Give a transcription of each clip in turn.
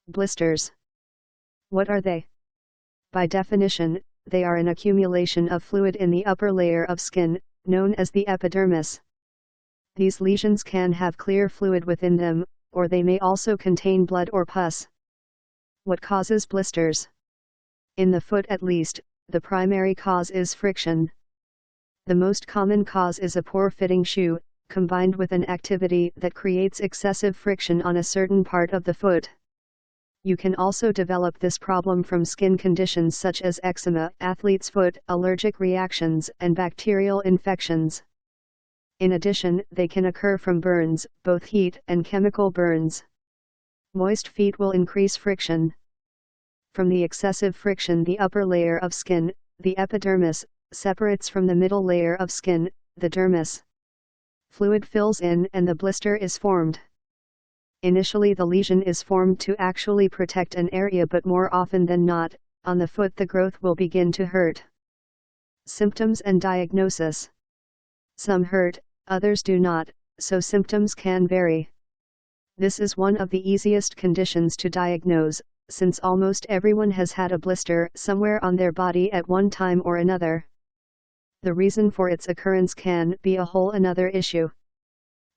Blisters. What are they? By definition, they are an accumulation of fluid in the upper layer of skin, known as the epidermis. These lesions can have clear fluid within them, or they may also contain blood or pus. What causes blisters? In the foot at least, the primary cause is friction. The most common cause is a poor-fitting shoe, combined with an activity that creates excessive friction on a certain part of the foot. You can also develop this problem from skin conditions such as eczema, athlete's foot, allergic reactions, and bacterial infections. In addition, they can occur from burns, both heat and chemical burns. Moist feet will increase friction. From the excessive friction, the upper layer of skin, the epidermis, separates from the middle layer of skin, the dermis. Fluid fills in and the blister is formed. Initially, the lesion is formed to actually protect an area, but more often than not, on the foot the growth will begin to hurt. Symptoms and diagnosis. Some hurt, others do not, so symptoms can vary. This is one of the easiest conditions to diagnose, since almost everyone has had a blister somewhere on their body at one time or another. The reason for its occurrence can be a whole another issue.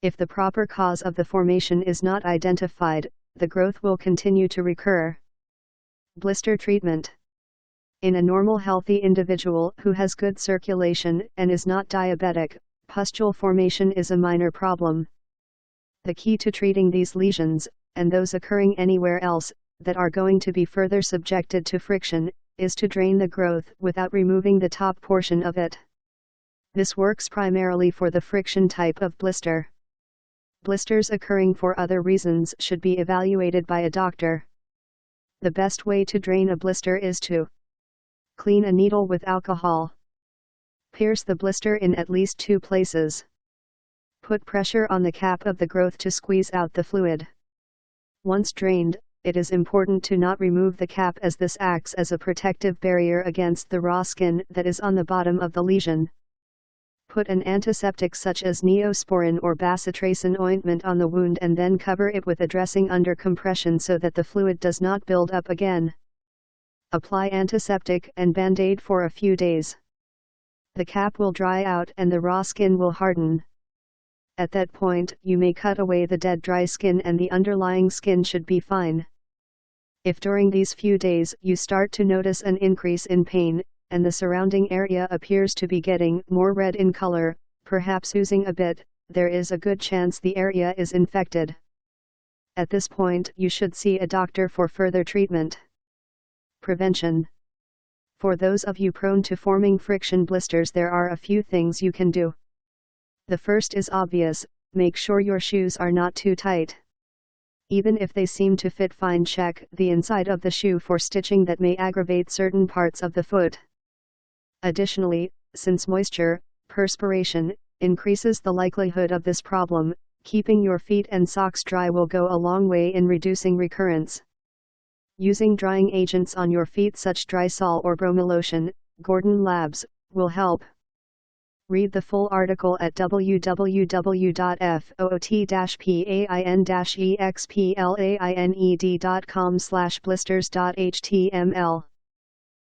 If the proper cause of the formation is not identified, the growth will continue to recur. Blister treatment. In a normal healthy individual who has good circulation and is not diabetic, pustule formation is a minor problem. The key to treating these lesions, and those occurring anywhere else, that are going to be further subjected to friction, is to drain the growth without removing the top portion of it. This works primarily for the friction type of blister. Blisters occurring for other reasons should be evaluated by a doctor. The best way to drain a blister is to clean a needle with alcohol. Pierce the blister in at least 2 places. Put pressure on the cap of the growth to squeeze out the fluid. Once drained, it is important to not remove the cap, as this acts as a protective barrier against the raw skin that is on the bottom of the lesion. Put an antiseptic such as neosporin or bacitracin ointment on the wound and then cover it with a dressing under compression so that the fluid does not build up again. Apply antiseptic and bandaid for a few days. The cap will dry out and the raw skin will harden. At that point, you may cut away the dead dry skin and the underlying skin should be fine. If during these few days you start to notice an increase in pain, and the surrounding area appears to be getting more red in color, perhaps oozing a bit, there is a good chance the area is infected. At this point, you should see a doctor for further treatment. Prevention. For those of you prone to forming friction blisters, there are a few things you can do. The first is obvious: make sure your shoes are not too tight. Even if they seem to fit fine, check the inside of the shoe for stitching that may aggravate certain parts of the foot. Additionally, since moisture, perspiration, increases the likelihood of this problem, keeping your feet and socks dry will go a long way in reducing recurrence. Using drying agents on your feet such Drysol or Bromilotion, Gordon Labs, will help. Read the full article at www.foot-pain-explained.com/blisters.html.